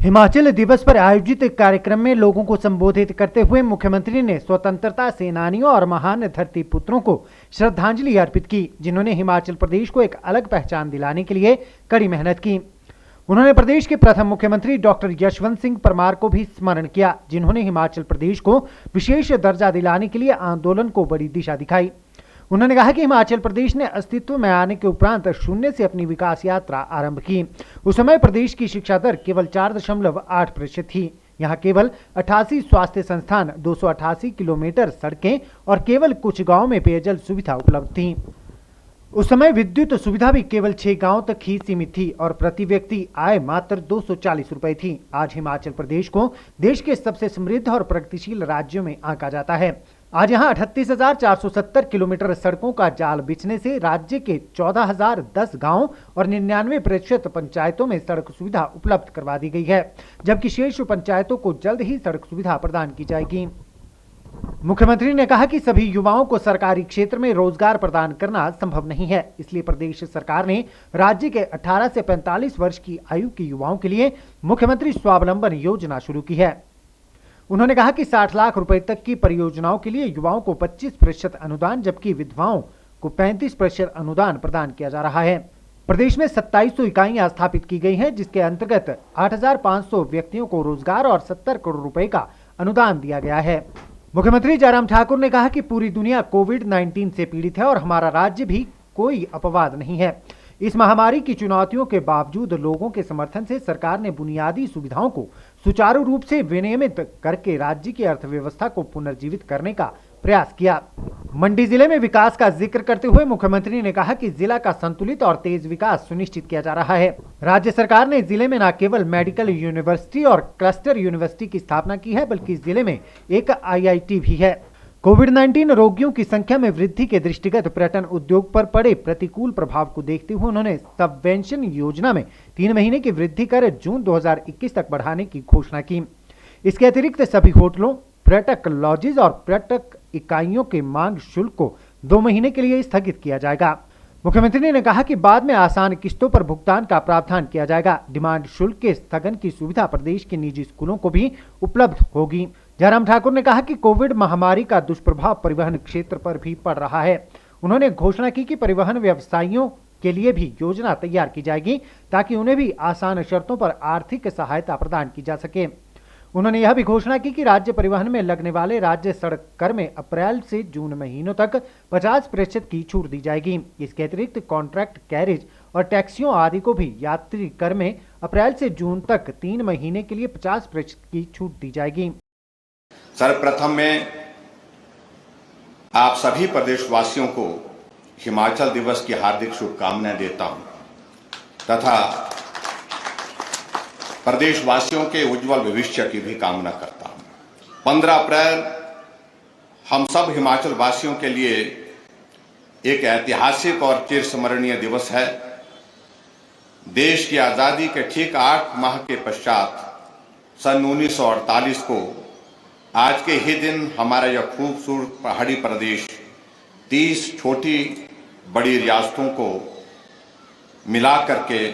हिमाचल दिवस पर आयोजित कार्यक्रम में लोगों को संबोधित करते हुए मुख्यमंत्री ने स्वतंत्रता सेनानियों और महान धरती पुत्रों को श्रद्धांजलि अर्पित की, जिन्होंने हिमाचल प्रदेश को एक अलग पहचान दिलाने के लिए कड़ी मेहनत की। उन्होंने प्रदेश के प्रथम मुख्यमंत्री डॉक्टर यशवंत सिंह परमार को भी स्मरण किया, जिन्होंने हिमाचल प्रदेश को विशेष दर्जा दिलाने के लिए आंदोलन को बड़ी दिशा दिखाई। उन्होंने कहा कि हिमाचल प्रदेश ने अस्तित्व में आने के उपरांत शून्य से अपनी विकास यात्रा आरंभ की। उस समय प्रदेश की शिक्षा दर केवल 4.8% थी। यहाँ केवल 88 स्वास्थ्य संस्थान, 288 किलोमीटर सड़कें और केवल कुछ गांव में पेयजल सुविधा उपलब्ध थी। उस समय विद्युत सुविधा भी केवल 6 गांव तक ही सीमित थी और प्रति व्यक्ति आय मात्र 240 रुपए थी। आज हिमाचल प्रदेश को देश के सबसे समृद्ध और प्रगतिशील राज्यों में आंका जाता है। आज यहाँ 38,470 किलोमीटर सड़कों का जाल बिछने से राज्य के 14,010 गांव और 99% पंचायतों में सड़क सुविधा उपलब्ध करवा दी गई है, जबकि शेष पंचायतों को जल्द ही सड़क सुविधा प्रदान की जाएगी। मुख्यमंत्री ने कहा कि सभी युवाओं को सरकारी क्षेत्र में रोजगार प्रदान करना संभव नहीं है, इसलिए प्रदेश सरकार ने राज्य के 18 से 45 वर्ष की आयु के युवाओं के लिए मुख्यमंत्री स्वावलंबन योजना शुरू की है। उन्होंने कहा कि 60 लाख रुपए तक की परियोजनाओं के लिए युवाओं को 25% अनुदान, जबकि विधवाओं को 35% अनुदान प्रदान किया जा रहा है। प्रदेश में 2700 इकाइयां स्थापित की गई हैं, जिसके अंतर्गत 8,500 व्यक्तियों को रोजगार और 70 करोड़ रुपए का अनुदान दिया गया है। मुख्यमंत्री जयराम ठाकुर ने कहा कि पूरी दुनिया कोविड-19 से पीड़ित है और हमारा राज्य भी कोई अपवाद नहीं है। इस महामारी की चुनौतियों के बावजूद लोगों के समर्थन से सरकार ने बुनियादी सुविधाओं को सुचारू रूप से विनियमित करके राज्य की अर्थव्यवस्था को पुनर्जीवित करने का प्रयास किया। मंडी जिले में विकास का जिक्र करते हुए मुख्यमंत्री ने कहा कि जिला का संतुलित और तेज विकास सुनिश्चित किया जा रहा है। राज्य सरकार ने जिले में न केवल मेडिकल यूनिवर्सिटी और क्लस्टर यूनिवर्सिटी की स्थापना की है, बल्कि जिले में एक IIT भी है। कोविड-19 रोगियों की संख्या में वृद्धि के दृष्टिगत पर्यटन उद्योग पर पड़े प्रतिकूल प्रभाव को देखते हुए उन्होंने सबवेंशन योजना में 3 महीने की वृद्धि कर जून 2021 तक बढ़ाने की घोषणा की। इसके अतिरिक्त सभी होटलों, पर्यटक लॉजेज और पर्यटक इकाइयों के मांग शुल्क को 2 महीने के लिए स्थगित किया जाएगा। मुख्यमंत्री ने कहा कि बाद में आसान किस्तों पर भुगतान का प्रावधान किया जाएगा। डिमांड शुल्क के स्थगन की सुविधा प्रदेश के निजी स्कूलों को भी उपलब्ध होगी। जयराम ठाकुर ने कहा कि कोविड महामारी का दुष्प्रभाव परिवहन क्षेत्र पर भी पड़ रहा है। उन्होंने घोषणा की कि परिवहन व्यवसायियों के लिए भी योजना तैयार की जाएगी, ताकि उन्हें भी आसान शर्तों पर आर्थिक सहायता प्रदान की जा सके। उन्होंने यह भी घोषणा की कि राज्य परिवहन में लगने वाले राज्य सड़क कर में अप्रैल से जून महीनों तक 50% की छूट दी जाएगी। इसके अतिरिक्त कॉन्ट्रैक्ट कैरेज और टैक्सियों आदि को भी यात्री कर में अप्रैल से जून तक 3 महीने के लिए 50% की छूट दी जाएगी। सर्वप्रथम मैं आप सभी प्रदेशवासियों को हिमाचल दिवस की हार्दिक शुभकामनाएं देता हूं तथा प्रदेशवासियों के उज्जवल भविष्य की भी कामना करता हूं। 15 अप्रैल हम सब हिमाचल वासियों के लिए एक ऐतिहासिक और चिरस्मरणीय दिवस है। देश की आजादी के ठीक 8 माह के पश्चात सन 1948 को आज के ही दिन हमारा यह खूबसूरत पहाड़ी प्रदेश 30 छोटी बड़ी रियासतों को मिला करके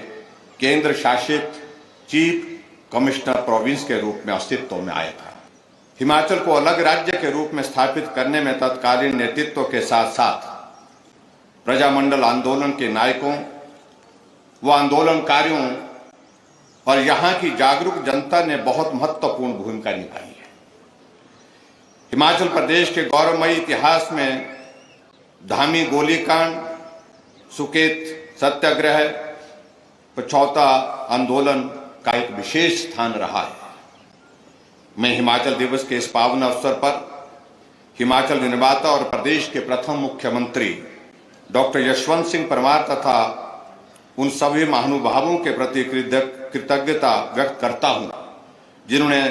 केंद्र शासित चीफ कमिश्नर प्रोविंस के रूप में अस्तित्व में आया था। हिमाचल को अलग राज्य के रूप में स्थापित करने में तत्कालीन नेतृत्व के साथ साथ प्रजामंडल आंदोलन के नायकों व आंदोलनकारियों और यहाँ की जागरूक जनता ने बहुत महत्वपूर्ण भूमिका निभाई है। हिमाचल प्रदेश के गौरवमयी इतिहास में धामी गोलीकांड, सुकेत सत्याग्रह, पछौता आंदोलन का एक विशेष स्थान रहा है। मैं हिमाचल दिवस के इस पावन अवसर पर हिमाचल निर्माता और प्रदेश के प्रथम मुख्यमंत्री डॉक्टर यशवंत सिंह परमार तथा उन सभी महानुभावों के प्रति कृतज्ञता व्यक्त करता हूं, जिन्होंने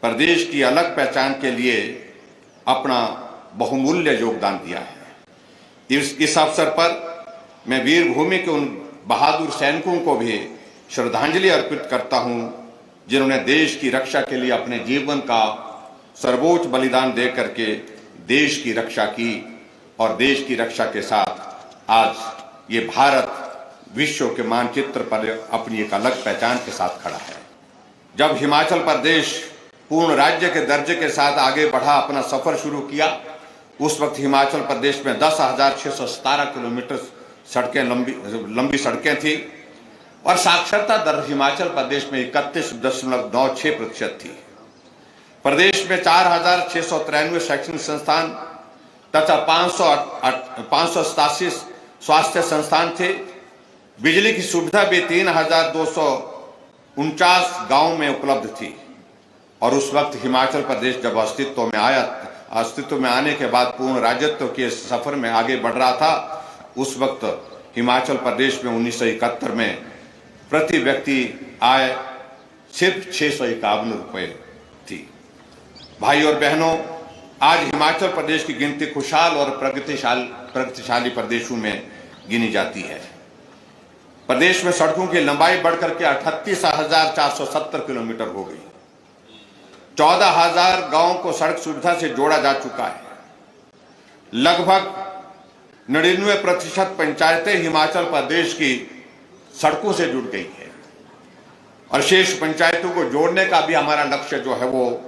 प्रदेश की अलग पहचान के लिए अपना बहुमूल्य योगदान दिया है। इस अवसर पर मैं वीर भूमि के उन बहादुर सैनिकों को भी श्रद्धांजलि अर्पित करता हूं, जिन्होंने देश की रक्षा के लिए अपने जीवन का सर्वोच्च बलिदान दे करके देश की रक्षा की और देश की रक्षा के साथ आज ये भारत विश्व के मानचित्र पर अपनी एक अलग पहचान के साथ खड़ा है। जब हिमाचल प्रदेश पूर्ण राज्य के दर्जे के साथ आगे बढ़ा, अपना सफर शुरू किया, उस वक्त हिमाचल प्रदेश में 10,617 किलोमीटर सड़कें लंबी सड़कें थी और साक्षरता दर हिमाचल प्रदेश में 31.96% थी। प्रदेश में 4,693 शैक्षणिक संस्थान तथा 587 स्वास्थ्य संस्थान थे। बिजली की सुविधा भी 3,249 गांवों में उपलब्ध थी। और उस वक्त हिमाचल प्रदेश जब अस्तित्व में आने के बाद पूर्ण राज्यत्व के सफर में आगे बढ़ रहा था, उस वक्त हिमाचल प्रदेश में 1971 में प्रति व्यक्ति आय सिर्फ 651 रुपए थी। भाई और बहनों, आज हिमाचल प्रदेश की गिनती खुशहाल और प्रगतिशाली प्रदेशों में गिनी जाती है। प्रदेश में सड़कों की लंबाई बढ़कर के 38,470 किलोमीटर हो गई। 14,000 गांवों को सड़क सुविधा से जोड़ा जा चुका है। लगभग 99% पंचायतें हिमाचल प्रदेश की सड़कों से जुड़ गई है और शेष पंचायतों को जोड़ने का भी हमारा लक्ष्य जो है वो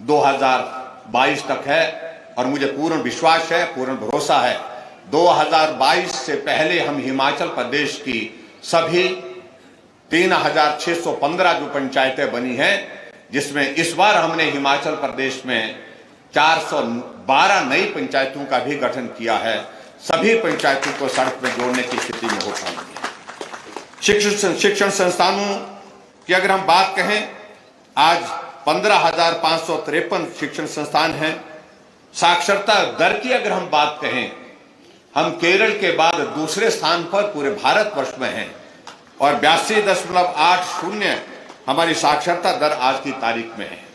2022 तक है। और मुझे पूर्ण विश्वास है, पूर्ण भरोसा है, 2022 से पहले हम हिमाचल प्रदेश की सभी 3,615 जो पंचायतें बनी हैं, जिसमें इस बार हमने हिमाचल प्रदेश में 412 नई पंचायतों का भी गठन किया है, सभी पंचायतों को सड़क में जोड़ने की स्थिति में हो पाएंगे। शिक्षण संस्थानों की अगर हम बात कहें, आज 15,553 शिक्षण संस्थान हैं। साक्षरता दर की अगर हम बात कहें, हम केरल के बाद दूसरे स्थान पर पूरे भारतवर्ष में हैं और 82.80 हमारी साक्षरता दर आज की तारीख में है।